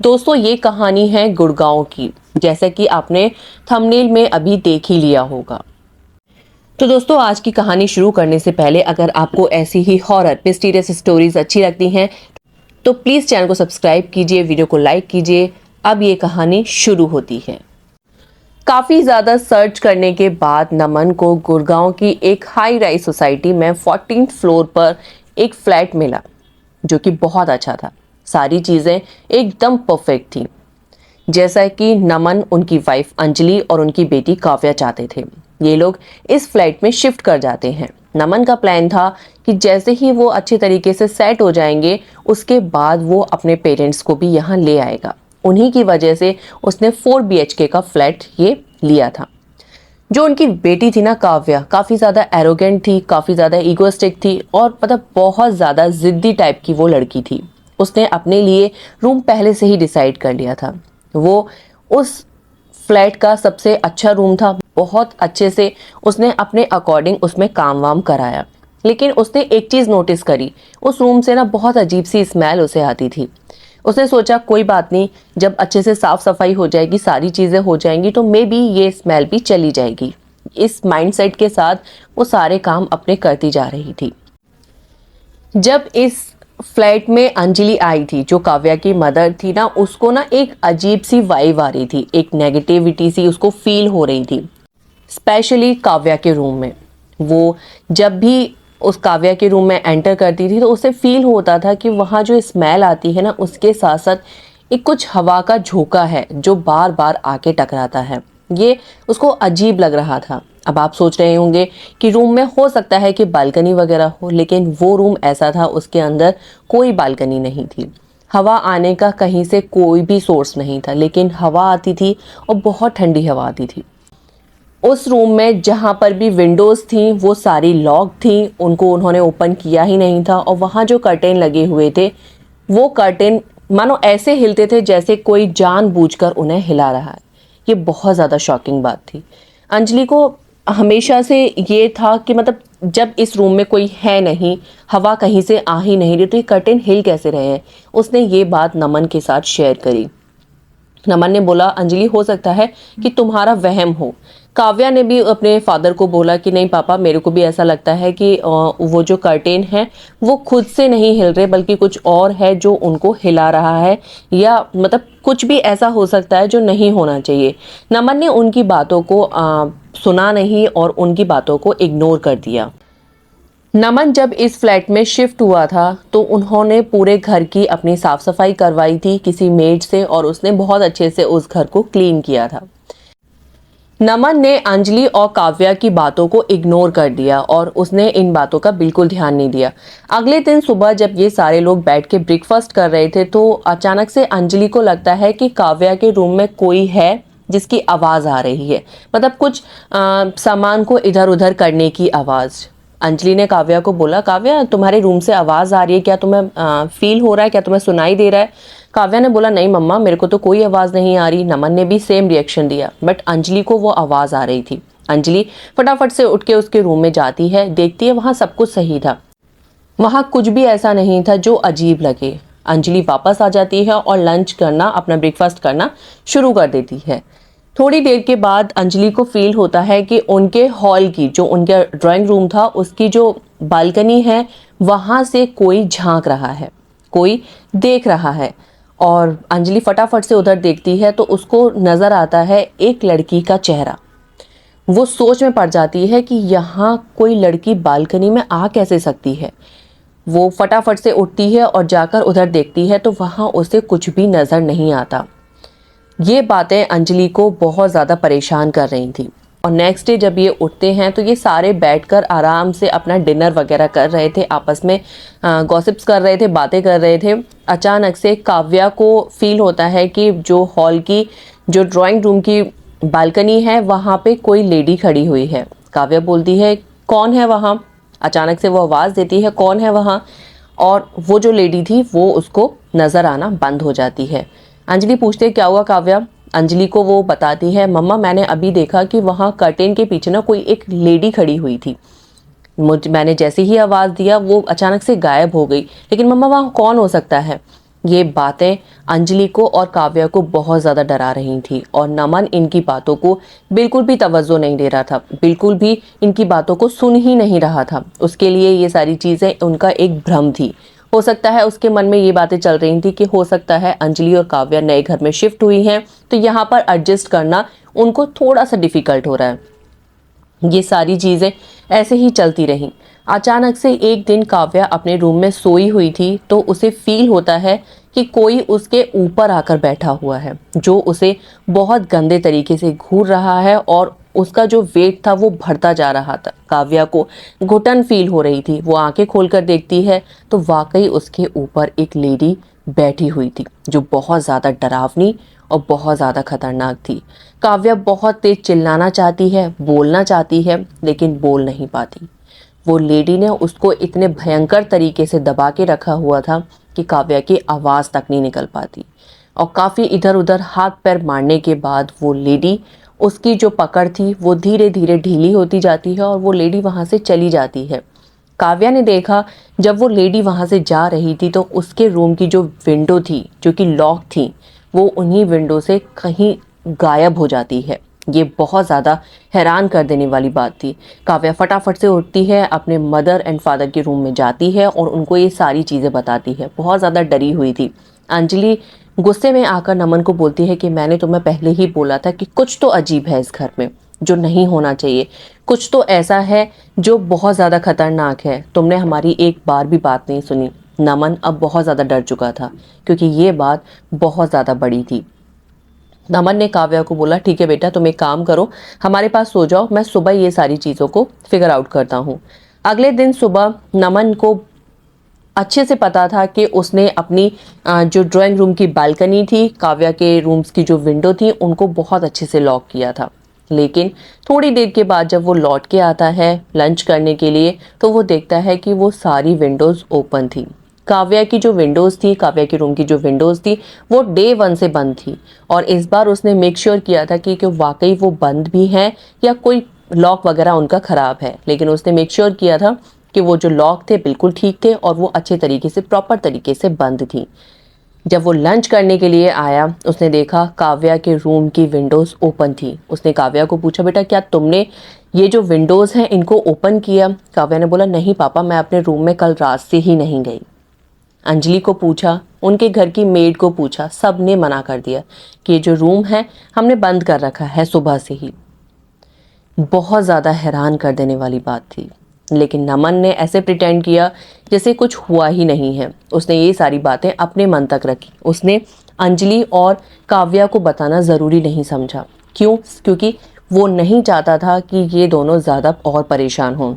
दोस्तों ये कहानी है गुड़गांव की, जैसा कि आपने थंबनेल में अभी देख ही लिया होगा। तो दोस्तों आज की कहानी शुरू करने से पहले अगर आपको ऐसी ही हॉरर मिस्टीरियस स्टोरीज अच्छी लगती हैं तो प्लीज़ चैनल को सब्सक्राइब कीजिए, वीडियो को लाइक कीजिए। अब ये कहानी शुरू होती है। काफ़ी ज़्यादा सर्च करने के बाद नमन को गुड़गांव की एक हाई राइज सोसाइटी में 14th फ्लोर पर एक फ्लैट मिला जो कि बहुत अच्छा था। सारी चीज़ें एकदम परफेक्ट थी, जैसा कि नमन, उनकी वाइफ अंजलि और उनकी बेटी काव्या चाहते थे। ये लोग इस फ्लैट में शिफ्ट कर जाते हैं। नमन का प्लान था कि जैसे ही वो अच्छे तरीके से सेट हो जाएंगे उसके बाद वो अपने पेरेंट्स को भी यहाँ ले आएगा। उन्हीं की वजह से उसने 4 BHK का फ्लैट ये लिया था। जो उनकी बेटी थी ना काव्या, काफ़ी ज़्यादा एरोगेंट थी, काफ़ी ज़्यादा ईगोइस्टिक थी और मतलब बहुत ज़्यादा ज़िद्दी टाइप की वो लड़की थी। उसने अपने लिए रूम पहले से ही डिसाइड कर लिया था। वो उस फ्लैट का सबसे अच्छा रूम था। बहुत अच्छे से उसने अपने अकॉर्डिंग उसमें काम वाम कराया। लेकिन उसने एक चीज़ नोटिस करी, उस रूम से ना बहुत अजीब सी स्मेल उसे आती थी। उसने सोचा कोई बात नहीं, जब अच्छे से साफ सफाई हो जाएगी, सारी चीज़ें हो जाएंगी तो मे बी ये स्मेल भी चली जाएगी। इस माइंडसेट के साथ वो सारे काम अपने करती जा रही थी। जब इस फ्लैट में अंजलि आई थी, जो काव्या की मदर थी ना, उसको ना एक अजीब सी वाइब आ रही थी, एक नेगेटिविटी सी उसको फील हो रही थी, स्पेशली काव्या के रूम में। वो जब भी उस काव्या के रूम में एंटर करती थी तो उसे फील होता था कि वहाँ जो स्मेल आती है ना, उसके साथ साथ एक कुछ हवा का झोंका है जो बार बार आके टकराता है। ये उसको अजीब लग रहा था। अब आप सोच रहे होंगे कि रूम में हो सकता है कि बालकनी वगैरह हो, लेकिन वो रूम ऐसा था उसके अंदर कोई बालकनी नहीं थी। हवा आने का कहीं से कोई भी सोर्स नहीं था, लेकिन हवा आती थी और बहुत ठंडी हवा आती थी। उस रूम में जहाँ पर भी विंडोज़ थी वो सारी लॉक थी, उनको उन्होंने ओपन किया ही नहीं था। और वहाँ जो कर्टेन लगे हुए थे वो कर्टेन मानो ऐसे हिलते थे जैसे कोई जानबूझकर उन्हें हिला रहा है। ये बहुत ज़्यादा शॉकिंग बात थी। अंजलि को हमेशा से ये था कि मतलब जब इस रूम में कोई है नहीं, हवा कहीं से आ ही नहीं रही, तो ये कर्टेन हिल कैसे रहे हैं। उसने ये बात नमन के साथ शेयर करी। नमन ने बोला अंजलि हो सकता है कि तुम्हारा वहम हो। काव्या ने भी अपने फादर को बोला कि नहीं पापा, मेरे को भी ऐसा लगता है कि वो जो कर्टेन है वो खुद से नहीं हिल रहे बल्कि कुछ और है जो उनको हिला रहा है, या मतलब कुछ भी ऐसा हो सकता है जो नहीं होना चाहिए। नमन ने उनकी बातों को सुना नहीं और उनकी बातों को इग्नोर कर दिया। नमन जब इस फ्लैट में शिफ्ट हुआ था तो उन्होंने पूरे घर की अपनी साफ सफाई करवाई थी किसी मेड से, और उसने बहुत अच्छे से उस घर को क्लीन किया था। नमन ने अंजलि और काव्या की बातों को इग्नोर कर दिया और उसने इन बातों का बिल्कुल ध्यान नहीं दिया। अगले दिन सुबह जब ये सारे लोग बैठ के ब्रेकफास्ट कर रहे थे तो अचानक से अंजलि को लगता है कि काव्या के रूम में कोई है जिसकी आवाज़ आ रही है, मतलब कुछ सामान को इधर उधर करने की आवाज़। अंजलि ने काव्या को बोला काव्या तुम्हारे रूम से आवाज़ आ रही है, क्या तुम्हें फील हो रहा है, क्या तुम्हें सुनाई दे रहा है। काव्या ने बोला नहीं मम्मा, मेरे को तो कोई आवाज़ नहीं आ रही। नमन ने भी सेम रिएक्शन दिया, बट अंजलि को वो आवाज़ आ रही थी। अंजलि फटाफट से उठ के उसके रूम में जाती है, देखती है वहाँ सब कुछ सही था, वहाँ कुछ भी ऐसा नहीं था जो अजीब लगे। अंजलि वापस आ जाती है और लंच करना, अपना ब्रेकफास्ट करना शुरू कर देती है। थोड़ी देर के बाद अंजलि को फील होता है कि उनके हॉल की, जो उनका ड्राइंग रूम था, उसकी जो बालकनी है वहाँ से कोई झांक रहा है, कोई देख रहा है। और अंजलि फटाफट से उधर देखती है तो उसको नज़र आता है एक लड़की का चेहरा। वो सोच में पड़ जाती है कि यहाँ कोई लड़की बालकनी में आ कैसे सकती है। वो फटाफट से उठती है और जाकर उधर देखती है तो वहाँ उसे कुछ भी नज़र नहीं आता। ये बातें अंजलि को बहुत ज़्यादा परेशान कर रही थी। और नेक्स्ट डे जब ये उठते हैं तो ये सारे बैठकर आराम से अपना डिनर वगैरह कर रहे थे, आपस में गॉसिप्स कर रहे थे, बातें कर रहे थे। अचानक से काव्या को फील होता है कि जो हॉल की, जो ड्राइंग रूम की बालकनी है वहाँ पे कोई लेडी खड़ी हुई है। काव्या बोलती है कौन है वहाँ। अचानक से वो आवाज़ देती है कौन है वहाँ, और वो जो लेडी थी वो उसको नज़र आना बंद हो जाती है। अंजलि पूछते क्या हुआ काव्या। अंजलि को वो बताती है मम्मा मैंने अभी देखा कि वहाँ कर्टेन के पीछे ना कोई एक लेडी खड़ी हुई थी, मैंने जैसे ही आवाज़ दिया वो अचानक से गायब हो गई, लेकिन मम्मा वहाँ कौन हो सकता है। ये बातें अंजलि को और काव्या को बहुत ज़्यादा डरा रही थी और नमन इनकी बातों को बिल्कुल भी तवज्जो नहीं दे रहा था, बिल्कुल भी इनकी बातों को सुन ही नहीं रहा था। उसके लिए ये सारी चीज़ें उनका एक भ्रम थी। हो सकता है उसके मन में ये बातें चल रही थी कि हो सकता है अंजलि और काव्या नए घर में शिफ्ट हुई हैं, तो यहाँ पर एडजस्ट करना उनको थोड़ा सा डिफिकल्ट हो रहा है। ये सारी चीज़ें ऐसे ही चलती रहीं। अचानक से एक दिन काव्या अपने रूम में सोई हुई थी तो उसे फील होता है कि कोई उसके ऊपर आकर बैठा हुआ है, जो उसे बहुत गंदे तरीके से घूर रहा है और उसका जो वेट था वो बढ़ता जा रहा था। काव्या को घुटन फील हो रही थी। वो आंखें खोलकर देखती है तो वाकई उसके ऊपर एक लेडी बैठी हुई थी, जो बहुत ज़्यादा डरावनी और बहुत ज़्यादा खतरनाक थी। काव्या बहुत तेज चिल्लाना चाहती है, बोलना चाहती है, लेकिन बोल नहीं पाती। वो लेडी ने उसको इतने भयंकर तरीके से दबा के रखा हुआ था कि काव्या की आवाज़ तक नहीं निकल पाती। और काफ़ी इधर उधर हाथ पैर मारने के बाद वो लेडी, उसकी जो पकड़ थी वो धीरे धीरे ढीली होती जाती है और वो लेडी वहाँ से चली जाती है। काव्या ने देखा जब वो लेडी वहाँ से जा रही थी तो उसके रूम की जो विंडो थी, जो कि लॉक थी, वो उन्हीं विंडो से कहीं गायब हो जाती है। ये बहुत ज़्यादा हैरान कर देने वाली बात थी। काव्या फटाफट से उठती है, अपने मदर एंड फादर के रूम में जाती है और उनको ये सारी चीज़ें बताती है। बहुत ज़्यादा डरी हुई थी। अंजलि गुस्से में आकर नमन को बोलती है कि मैंने तुम्हें पहले ही बोला था कि कुछ तो अजीब है इस घर में, जो नहीं होना चाहिए। कुछ तो ऐसा है जो बहुत ज़्यादा खतरनाक है। तुमने हमारी एक बार भी बात नहीं सुनी। नमन अब बहुत ज़्यादा डर चुका था क्योंकि ये बात बहुत ज़्यादा बड़ी थी। नमन ने काव्या को बोला, ठीक है बेटा, तुम एक काम करो, हमारे पास सो जाओ, मैं सुबह ये सारी चीज़ों को फिगर आउट करता हूँ। अगले दिन सुबह नमन को अच्छे से पता था कि उसने अपनी जो ड्राइंग रूम की बालकनी थी, काव्या के रूम्स की जो विंडो थी, उनको बहुत अच्छे से लॉक किया था। लेकिन थोड़ी देर के बाद जब वो लौट के आता है लंच करने के लिए तो वो देखता है कि वो सारी विंडोज़ ओपन थी। काव्या की जो विंडोज़ थी, काव्या के रूम की जो विंडोज़ थी, वो डे 1 से बंद थी और इस बार उसने मेक श्योर किया था कि वाकई वो बंद भी हैं या कोई लॉक वगैरह उनका ख़राब है। लेकिन उसने मेक श्योर किया था कि वो जो लॉक थे बिल्कुल ठीक थे और वो अच्छे तरीके से, प्रॉपर तरीके से बंद थी। जब वो लंच करने के लिए आया उसने देखा काव्या के रूम की विंडोज़ ओपन थी। उसने काव्या को पूछा, बेटा क्या तुमने ये जो विंडोज़ हैं इनको ओपन किया? काव्या ने बोला, नहीं पापा, मैं अपने रूम में कल रात से ही नहीं गई। अंजलि को पूछा, उनके घर की मेड को पूछा, सब ने मना कर दिया कि ये जो रूम है हमने बंद कर रखा है सुबह से ही। बहुत ज़्यादा हैरान कर देने वाली बात थी। लेकिन नमन ने ऐसे प्रिटेंड किया जैसे कुछ हुआ ही नहीं है। उसने ये सारी बातें अपने मन तक रखी। उसने अंजलि और काव्या को बताना ज़रूरी नहीं समझा। क्यों? क्योंकि वो नहीं चाहता था कि ये दोनों ज़्यादा और परेशान हों।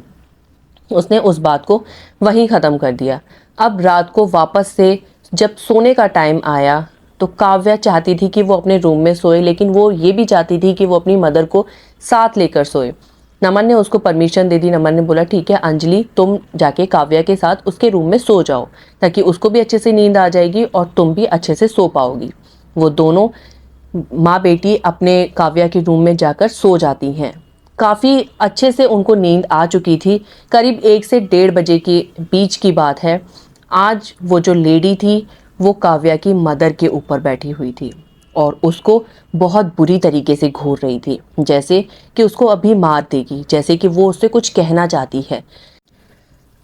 उसने उस बात को वहीं ख़त्म कर दिया। अब रात को वापस से जब सोने का टाइम आया तो काव्या चाहती थी कि वो अपने रूम में सोए, लेकिन वो ये भी चाहती थी कि वो अपनी मदर को साथ लेकर सोए। नमन ने उसको परमिशन दे दी। नमन ने बोला, ठीक है अंजलि, तुम जाके काव्या के साथ उसके रूम में सो जाओ, ताकि उसको भी अच्छे से नींद आ जाएगी और तुम भी अच्छे से सो पाओगी। वो दोनों माँ बेटी अपने काव्या के रूम में जाकर सो जाती हैं। काफ़ी अच्छे से उनको नींद आ चुकी थी। करीब 1 से 1:30 बजे के बीच की बात है। आज वो जो लेडी थी वो काव्या की मदर के ऊपर बैठी हुई थी और उसको बहुत बुरी तरीके से घूर रही थी, जैसे कि उसको अभी मार देगी, जैसे कि वो उससे कुछ कहना चाहती है।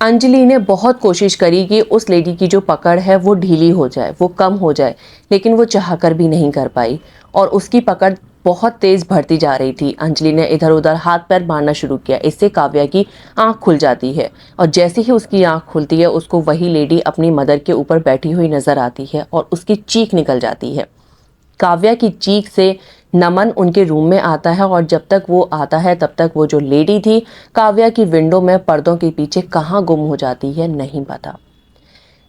अंजलि ने बहुत कोशिश करी कि उस लेडी की जो पकड़ है वो ढीली हो जाए, वो कम हो जाए, लेकिन वो चाहकर भी नहीं कर पाई और उसकी पकड़ बहुत तेज बढ़ती जा रही थी। अंजलि ने इधर उधर हाथ पैर मारना शुरू किया। इससे काव्या की आंख खुल जाती है और जैसे ही उसकी आंख खुलती है उसको वही लेडी अपनी मदर के ऊपर बैठी हुई नजर आती है और उसकी चीख निकल जाती है। काव्या की चीख से नमन उनके रूम में आता है और जब तक वो आता है तब तक वो जो लेडी थी काव्या की विंडो में पर्दों के पीछे कहाँ गुम हो जाती है नहीं पता।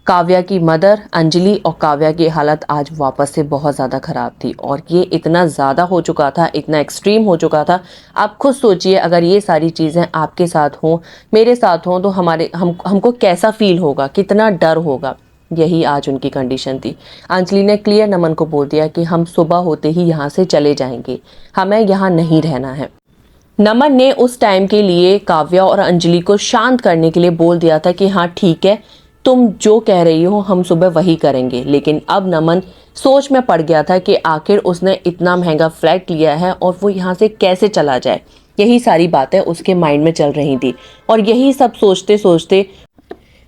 काव्या की मदर, अंजलि और काव्या की हालत आज वापस से बहुत ज़्यादा ख़राब थी और ये इतना ज़्यादा हो चुका था, इतना एक्सट्रीम हो चुका था। आप खुद सोचिए, अगर ये सारी चीज़ें आपके साथ हों, मेरे साथ हों, तो हमको कैसा फील होगा, कितना डर होगा। यही आज उनकी कंडीशन थी। अंजलि ने क्लियर नमन को बोल दिया कि हम सुबह होते ही यहाँ से चले जाएंगे, हमें यहाँ नहीं रहना है। नमन ने उस टाइम के लिए काव्या और अंजलि को शांत करने के लिए बोल दिया था कि हाँ ठीक है, तुम जो कह रही हो हम सुबह वही करेंगे। लेकिन अब नमन सोच में पड़ गया था कि आखिर उसने इतना महंगा फ्लैट लिया है और वो यहाँ से कैसे चला जाए। यही सारी बातें उसके माइंड में चल रही थी और यही सब सोचते सोचते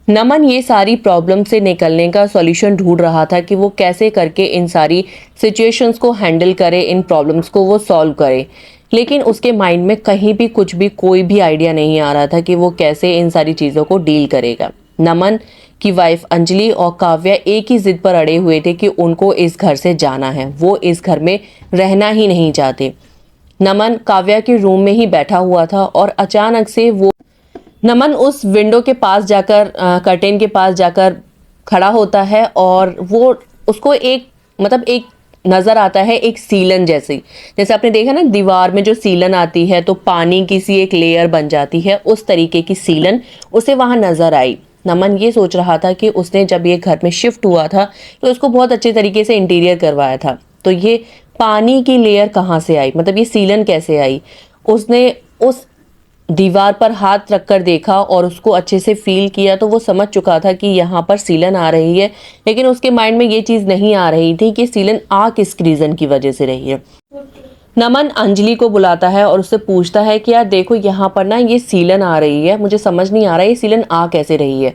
नमन ये सारी प्रॉब्लम से निकलने का सॉल्यूशन ढूंढ रहा था कि वो कैसे करके इन सारी सिचुएशंस को हैंडल करे, इन प्रॉब्लम्स को वो सॉल्व करे। लेकिन उसके माइंड में कहीं भी कुछ भी कोई भी आइडिया नहीं आ रहा था कि वो कैसे इन सारी चीज़ों को डील करेगा। नमन की वाइफ अंजलि और काव्या एक ही जिद पर अड़े हुए थे कि उनको इस घर से जाना है, वो इस घर में रहना ही नहीं चाहते। नमन काव्या के रूम में ही बैठा हुआ था और अचानक से वो नमन उस विंडो के पास जाकर कर्टेन के पास जाकर खड़ा होता है और वो उसको एक नजर आता है एक सीलन जैसी। जैसे आपने देखा ना दीवार में जो सीलन आती है तो पानी की सी एक लेयर बन जाती है, उस तरीके की सीलन उसे वहां नजर आई। नमन ये सोच रहा था कि उसने जब ये घर में शिफ्ट हुआ था तो उसको बहुत अच्छे तरीके से इंटीरियर करवाया था, तो ये पानी की लेयर कहाँ से आई, मतलब ये सीलन कैसे आई। उसने उस दीवार पर हाथ रखकर देखा और उसको अच्छे से फील किया तो वो समझ चुका था कि यहाँ पर सीलन आ रही है। लेकिन उसके माइंड में ये चीज़ नहीं आ रही थी कि सीलन आ किस रीज़न की वजह से रही है। नमन अंजलि को बुलाता है और उससे पूछता है कि यार देखो यहाँ पर ना ये सीलन आ रही है, मुझे समझ नहीं आ रहा है ये सीलन आ कैसे रही है।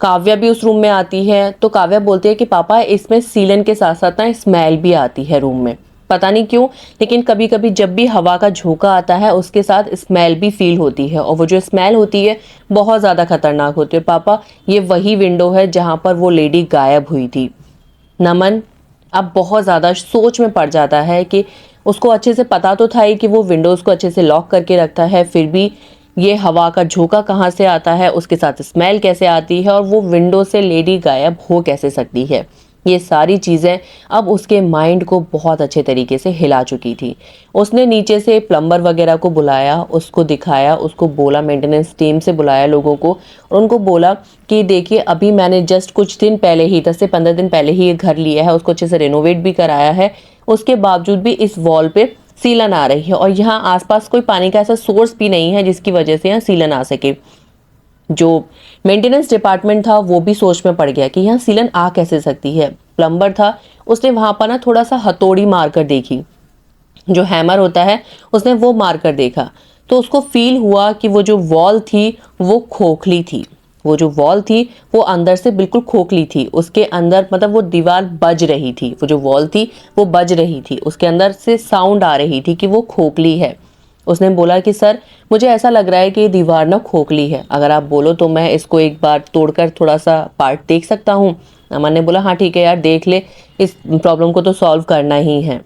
काव्या भी उस रूम में आती है तो काव्या बोलती है कि पापा इसमें सीलन के साथ साथ ना स्मेल भी आती है रूम में, पता नहीं क्यों, लेकिन कभी कभी जब भी हवा का झोंका आता है उसके साथ स्मेल भी फील होती है और वो जो स्मेल होती है बहुत ज़्यादा खतरनाक होती है। पापा ये वही विंडो है जहाँ पर वो लेडी गायब हुई थी। नमन अब बहुत ज़्यादा सोच में पड़ जाता है कि उसको अच्छे से पता तो था ही कि वो विंडोज़ को अच्छे से लॉक करके रखता है, फिर भी ये हवा का झोंका कहाँ से आता है, उसके साथ स्मेल कैसे आती है और वो विंडो से लेडी गायब हो कैसे सकती है। ये सारी चीज़ें अब उसके माइंड को बहुत अच्छे तरीके से हिला चुकी थी। उसने नीचे से प्लम्बर वगैरह को बुलाया, उसको दिखाया, उसको बोला, मेंटेनेंस टीम से बुलाया लोगों को और उनको बोला कि देखिए अभी मैंने जस्ट कुछ दिन पहले ही 10 से 15 दिन पहले ही ये घर लिया है, उसको अच्छे से रेनोवेट भी कराया है, उसके बावजूद भी इस वॉल पे सीलन आ रही है और यहाँ आसपास कोई पानी का ऐसा सोर्स भी नहीं है जिसकी वजह से यहाँ सीलन आ सके। जो मेंटेनेंस डिपार्टमेंट था वो भी सोच में पड़ गया कि यहाँ सीलन आ कैसे सकती है। प्लम्बर था, उसने वहां पर ना थोड़ा सा हथौड़ी मार कर देखी, जो हैमर होता है उसने वो मार कर देखा तो उसको फील हुआ कि वो जो वॉल थी वो खोखली थी। वो जो वॉल थी वो अंदर से बिल्कुल खोखली थी, उसके अंदर मतलब वो दीवार बज रही थी, वो जो वॉल थी वो बज रही थी, उसके अंदर से साउंड आ रही थी कि वो खोखली है। उसने बोला कि सर मुझे ऐसा लग रहा है कि ये दीवार ना खोखली है, अगर आप बोलो तो मैं इसको एक बार तोड़कर थोड़ा सा पार्ट देख सकता हूँ। अमन ने बोला हाँ ठीक है यार देख ले, इस प्रॉब्लम को तो सॉल्व करना ही है।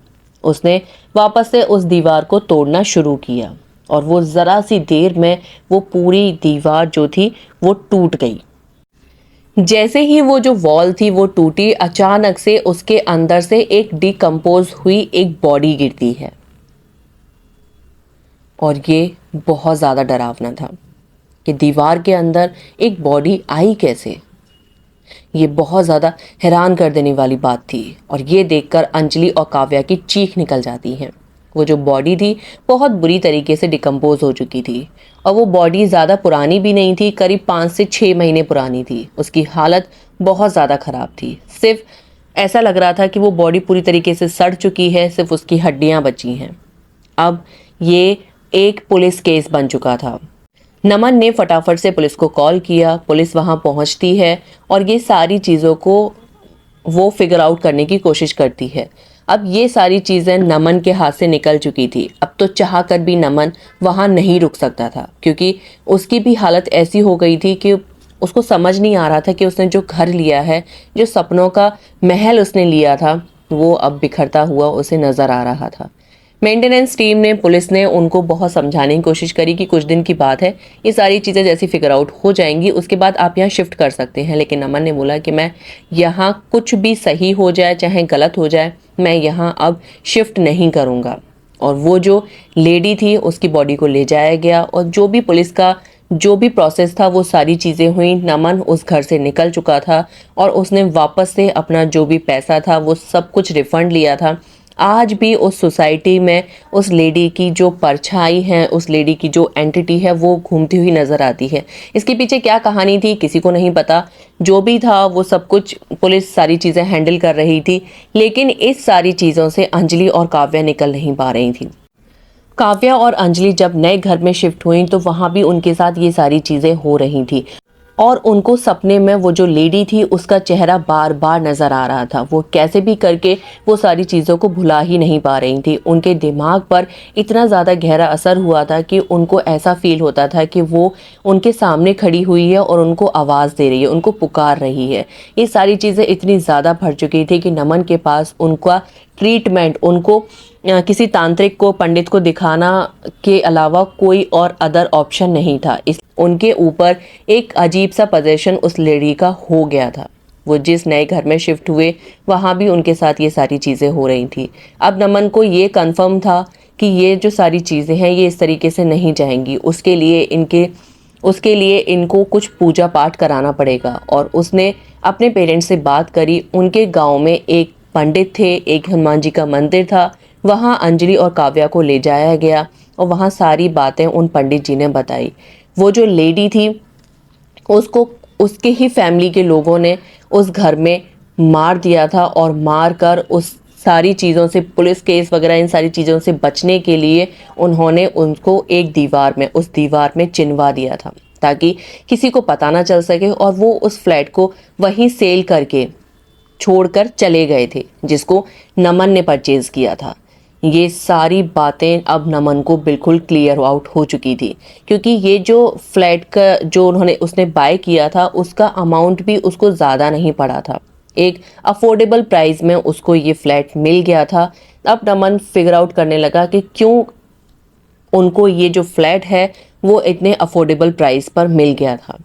उसने वापस से उस दीवार को तोड़ना शुरू किया और वो ज़रा सी देर में वो पूरी दीवार जो थी वो टूट गई। जैसे ही वो जो वॉल थी वो टूटी, अचानक से उसके अंदर से एक डिकम्पोज हुई एक बॉडी गिरती है और ये बहुत ज़्यादा डरावना था कि दीवार के अंदर एक बॉडी आई कैसे। ये बहुत ज़्यादा हैरान कर देने वाली बात थी और ये देखकर अंजलि और काव्या की चीख निकल जाती है। वो जो बॉडी थी बहुत बुरी तरीके से डिकम्पोज हो चुकी थी और वो बॉडी ज़्यादा पुरानी भी नहीं थी, करीब 5 से 6 महीने पुरानी थी। उसकी हालत बहुत ज़्यादा ख़राब थी, सिर्फ ऐसा लग रहा था कि वो बॉडी पूरी तरीके से सड़ चुकी है, सिर्फ उसकी हड्डियाँ बची हैं। अब ये एक पुलिस केस बन चुका था। नमन ने फटाफट से पुलिस को कॉल किया, पुलिस वहां पहुंचती है और ये सारी चीज़ों को वो फिगर आउट करने की कोशिश करती है। अब ये सारी चीज़ें नमन के हाथ से निकल चुकी थी, अब तो चाह कर भी नमन वहां नहीं रुक सकता था क्योंकि उसकी भी हालत ऐसी हो गई थी कि उसको समझ नहीं आ रहा था कि उसने जो घर लिया है, जो सपनों का महल उसने लिया था, वो अब बिखरता हुआ उसे नज़र आ रहा था। मेंटेनेंस टीम ने, पुलिस ने उनको बहुत समझाने की कोशिश करी कि कुछ दिन की बात है, ये सारी चीज़ें जैसी फिगर आउट हो जाएंगी उसके बाद आप यहाँ शिफ्ट कर सकते हैं। लेकिन नमन ने बोला कि मैं यहाँ कुछ भी सही हो जाए चाहे गलत हो जाए, मैं यहाँ अब शिफ्ट नहीं करूँगा। और वो जो लेडी थी उसकी बॉडी को ले जाया गया और जो भी पुलिस का जो भी प्रोसेस था वो सारी चीज़ें हुई। नमन उस घर से निकल चुका था और उसने वापस से अपना जो भी पैसा था वो सब कुछ रिफंड लिया था। आज भी उस सोसाइटी में उस लेडी की जो परछाई है, उस लेडी की जो एंटिटी है, वो घूमती हुई नजर आती है। इसके पीछे क्या कहानी थी किसी को नहीं पता। जो भी था वो सब कुछ पुलिस सारी चीज़ें हैंडल कर रही थी, लेकिन इस सारी चीज़ों से अंजलि और काव्या निकल नहीं पा रही थी। काव्या और अंजलि जब नए घर में शिफ्ट हुई तो वहाँ भी उनके साथ ये सारी चीज़ें हो रही थी और उनको सपने में वो जो लेडी थी उसका चेहरा बार बार नज़र आ रहा था। वो कैसे भी करके वो सारी चीज़ों को भुला ही नहीं पा रही थी। उनके दिमाग पर इतना ज़्यादा गहरा असर हुआ था कि उनको ऐसा फील होता था कि वो उनके सामने खड़ी हुई है और उनको आवाज़ दे रही है, उनको पुकार रही है। ये सारी चीज़ें इतनी ज़्यादा भर चुकी थी कि नमन के पास उनका ट्रीटमेंट, उनको किसी तांत्रिक को, पंडित को दिखाना के अलावा कोई और अदर ऑप्शन नहीं था। इस उनके ऊपर एक अजीब सा पोजेशन उस लेडी का हो गया था। वो जिस नए घर में शिफ्ट हुए वहाँ भी उनके साथ ये सारी चीज़ें हो रही थी। अब नमन को ये कंफर्म था कि ये जो सारी चीज़ें हैं ये इस तरीके से नहीं जाएंगी। उसके लिए इनको कुछ पूजा पाठ कराना पड़ेगा और उसने अपने पेरेंट्स से बात करी। उनके गाँव में एक पंडित थे, एक हनुमान जी का मंदिर था। वहाँ अंजलि और काव्या को ले जाया गया और वहाँ सारी बातें उन पंडित जी ने बताई। वो जो लेडी थी उसको उसके ही फैमिली के लोगों ने उस घर में मार दिया था और मार कर उस सारी चीज़ों से, पुलिस केस वगैरह इन सारी चीज़ों से बचने के लिए उन्होंने उनको एक दीवार में, उस दीवार में चिनवा दिया था ताकि किसी को पता ना चल सके और वो उस फ्लैट को वहीं सेल करके छोड़कर चले गए थे जिसको नमन ने परचेज किया था। ये सारी बातें अब नमन को बिल्कुल क्लियर आउट हो चुकी थी क्योंकि ये जो फ्लैट का जो उसने बाय किया था उसका अमाउंट भी उसको ज़्यादा नहीं पड़ा था। एक अफोर्डेबल प्राइस में उसको ये फ्लैट मिल गया था। अब नमन फिगर आउट करने लगा कि क्यों उनको ये जो फ्लैट है वो इतने अफोर्डेबल प्राइस पर मिल गया था।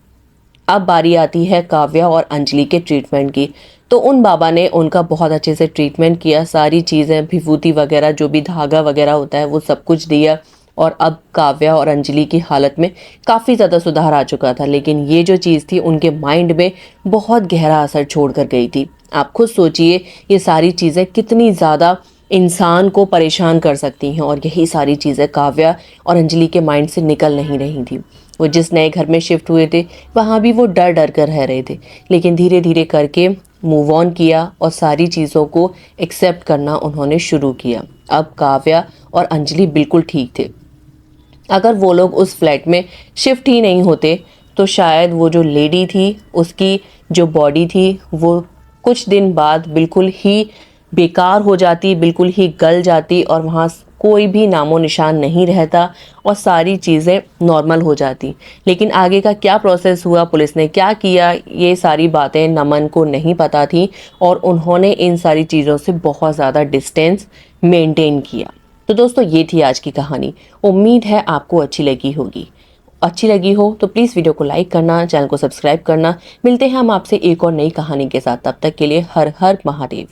अब बारी आती है काव्या और अंजलि के ट्रीटमेंट की। तो उन बाबा ने उनका बहुत अच्छे से ट्रीटमेंट किया, सारी चीज़ें, विभूति वगैरह, जो भी धागा वगैरह होता है वो सब कुछ दिया और अब काव्या और अंजलि की हालत में काफ़ी ज़्यादा सुधार आ चुका था। लेकिन ये जो चीज़ थी उनके माइंड में बहुत गहरा असर छोड़ कर गई थी। आप खुद सोचिए ये सारी चीज़ें कितनी ज़्यादा इंसान को परेशान कर सकती हैं और यही सारी चीज़ें काव्या और अंजलि के माइंड से निकल नहीं रही थी। वो जिस नए घर में शिफ्ट हुए थे वहाँ भी वो डर डर कर रह रहे थे, लेकिन धीरे धीरे करके मूव ऑन किया और सारी चीज़ों को एक्सेप्ट करना उन्होंने शुरू किया। अब काव्या और अंजलि बिल्कुल ठीक थे। अगर वो लोग उस फ्लैट में शिफ्ट ही नहीं होते तो शायद वो जो लेडी थी उसकी जो बॉडी थी वो कुछ दिन बाद बिल्कुल ही बेकार हो जाती, बिल्कुल ही गल जाती और वहाँ कोई भी नामो निशान नहीं रहता और सारी चीज़ें नॉर्मल हो जाती। लेकिन आगे का क्या प्रोसेस हुआ, पुलिस ने क्या किया, ये सारी बातें नमन को नहीं पता थी और उन्होंने इन सारी चीज़ों से बहुत ज़्यादा डिस्टेंस मेंटेन किया। तो दोस्तों ये थी आज की कहानी। उम्मीद है आपको अच्छी लगी होगी। अच्छी लगी हो तो प्लीज़ वीडियो को लाइक करना, चैनल को सब्सक्राइब करना। मिलते हैं हम आपसे एक और नई कहानी के साथ। तब तक के लिए हर हर महादेव।